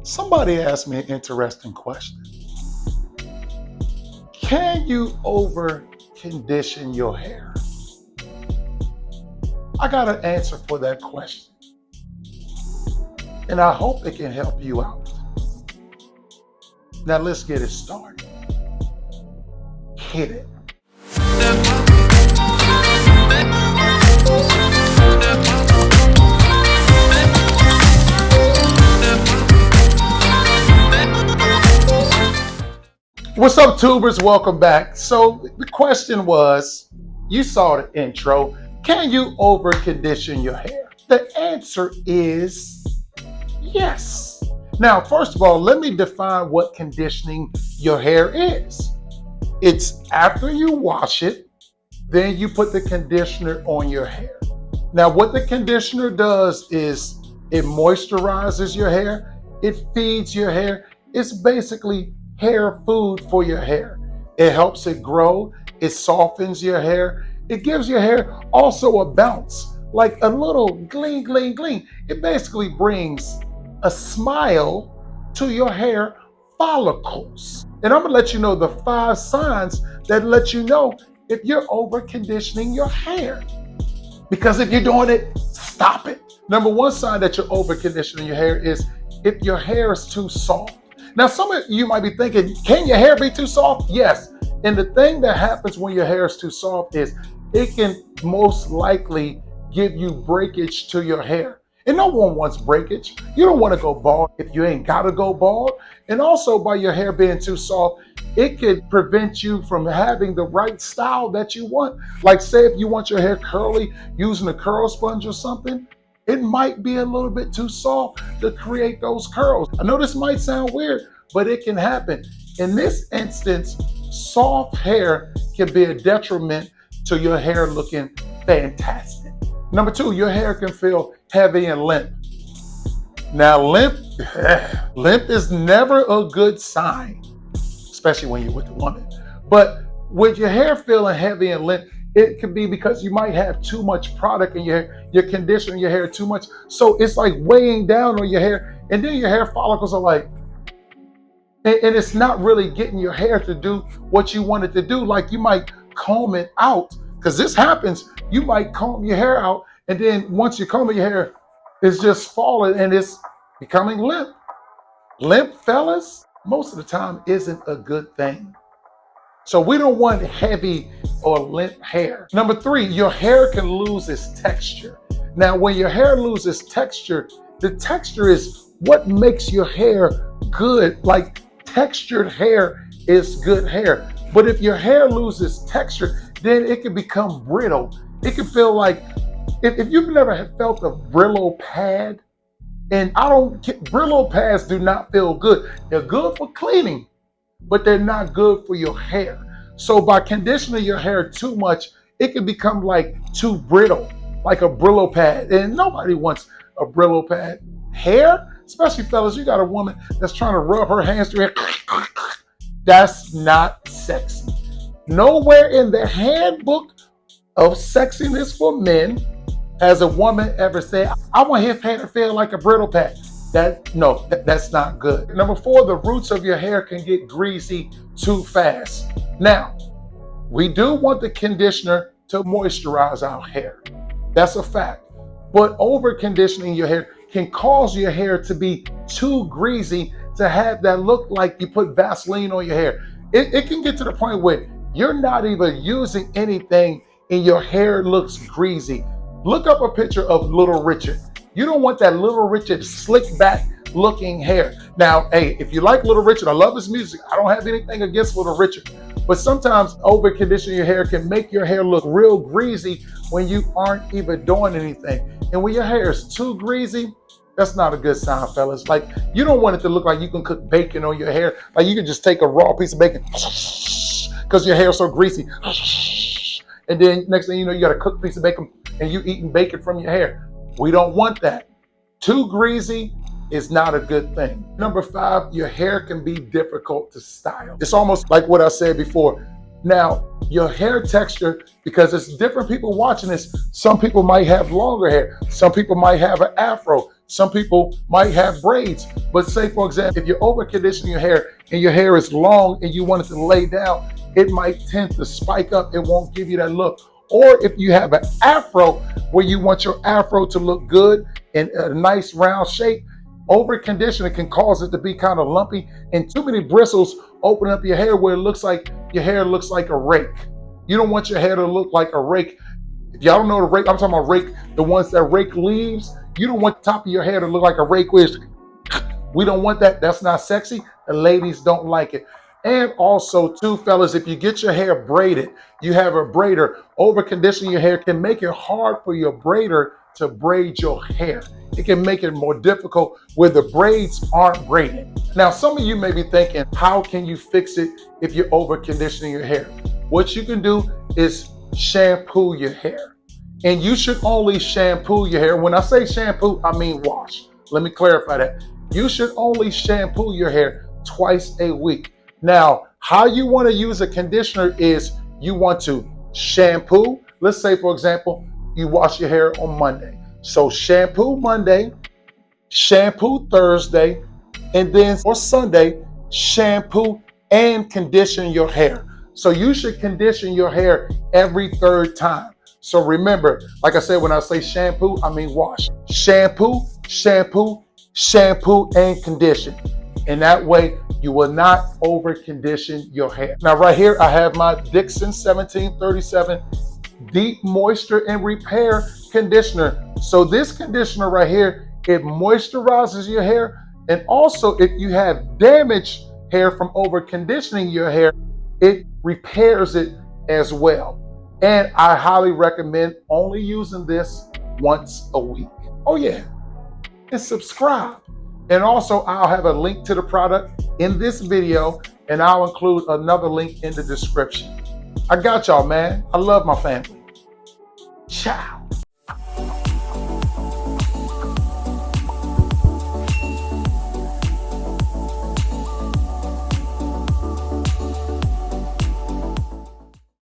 Somebody asked me an interesting question. Can you over condition your hair? I got an answer for that question, and I hope it can help you out. Now let's get it started. Hit it. What's up, tubers? Welcome back. So the question was, you saw the intro, can you over condition your hair? The answer is yes. Now, first of all, let me define what conditioning your hair is. It's after you wash it, then you put the conditioner on your hair. Now, what the conditioner does is it moisturizes your hair, it feeds your hair. It's basically hair food for your hair. It helps it grow, it softens your hair, it gives your hair also a bounce, like a little gleam, gleam, gleam. It basically brings a smile to your hair follicles. And I'm gonna let you know the 5 signs that let you know if you're over conditioning your hair. Because if you're doing it, stop it. Number 1 sign that you're over conditioning your hair is if your hair is too soft. Now, some of you might be thinking, can your hair be too soft? Yes. And the thing that happens when your hair is too soft is it can most likely give you breakage to your hair. And no one wants breakage. You don't want to go bald if you ain't got to go bald. And also, by your hair being too soft, it could prevent you from having the right style that you want. Like, say, if you want your hair curly using a curl sponge or something, it might be a little bit too soft to create those curls. I know this might sound weird, but it can happen. In this instance, soft hair can be a detriment to your hair looking fantastic. Number 2, your hair can feel heavy and limp. Now, limp is never a good sign, especially when you're with a woman. But with your hair feeling heavy and limp, it could be because you might have too much product in your hair. You're conditioning your hair too much. So it's like weighing down on your hair. And then your hair follicles are like, and it's not really getting your hair to do what you want it to do. Like, you might comb it out, because this happens. You might comb your hair out, and then once you comb your hair, it's just falling and it's becoming limp. Limp, fellas, most of the time isn't a good thing. So we don't want heavy or limp hair. Number 3, your hair can lose its texture. Now, when your hair loses texture, the texture is what makes your hair good. Like, textured hair is good hair. But if your hair loses texture, then it can become brittle. It can feel like, if you've never felt a Brillo pad, and Brillo pads do not feel good. They're good for cleaning, but they're not good for your hair. So by conditioning your hair too much, it can become like too brittle, like a Brillo pad. And nobody wants a Brillo pad. Hair, especially fellas, you got a woman that's trying to rub her hands through hair. That's not sexy. Nowhere in the handbook of sexiness for men has a woman ever said, I want his hair to feel like a brittle pad. That's not good. Number 4, the roots of your hair can get greasy too fast. Now, we do want the conditioner to moisturize our hair. That's a fact. But over conditioning your hair can cause your hair to be too greasy, to have that look like you put Vaseline on your hair. It can get to the point where you're not even using anything and your hair looks greasy. Look up a picture of Little Richard. You don't want that Little Richard slick back looking hair. Now, hey, if you like Little Richard, I love his music. I don't have anything against Little Richard. But sometimes over conditioning your hair can make your hair look real greasy when you aren't even doing anything. And when your hair is too greasy, that's not a good sign, fellas. Like, you don't want it to look like you can cook bacon on your hair. Like, you can just take a raw piece of bacon because your hair is so greasy. And then next thing you know, you got a cooked piece of bacon and you eating bacon from your hair. We don't want that. Too greasy is not a good thing. Number 5, your hair can be difficult to style. It's almost like what I said before. Now, your hair texture, because it's different people watching this, some people might have longer hair. Some people might have an afro. Some people might have braids, but say for example, if you're over conditioning your hair and your hair is long and you want it to lay down, it might tend to spike up. It won't give you that look. Or if you have an afro where you want your afro to look good in a nice round shape, over conditioning can cause it to be kind of lumpy, and too many bristles open up your hair where it looks like your hair looks like a rake. You don't want your hair to look like a rake. If y'all don't know the rake, I'm talking about rake, the ones that rake leaves. You don't want the top of your hair to look like a rake, which we don't want that. That's not sexy. The ladies don't like it. And also, too, fellas, if you get your hair braided, you have a braider, over conditioning your hair can make it hard for your braider to braid your hair. It can make it more difficult where the braids aren't braided. Now, some of you may be thinking, how can you fix it if you're over conditioning your hair? What you can do is shampoo your hair. And you should only shampoo your hair. When I say shampoo, I mean wash. Let me clarify that. You should only shampoo your hair twice a week. Now, how you want to use a conditioner is you want to shampoo. Let's say, for example, you wash your hair on Monday. So shampoo Monday, shampoo Thursday, and then for Sunday, shampoo and condition your hair. So you should condition your hair every third time. So remember, like I said, when I say shampoo, I mean wash. Shampoo, shampoo, shampoo, and condition. And that way, you will not over condition your hair. Now, right here, I have my Dixon 1737 Deep Moisture and Repair Conditioner. So this conditioner right here, it moisturizes your hair. And also, if you have damaged hair from over conditioning your hair, it repairs it as well. And I highly recommend only using this once a week. Oh yeah, and subscribe. And also, I'll have a link to the product in this video, and I'll include another link in the description. I got y'all, man. I love my family. Ciao.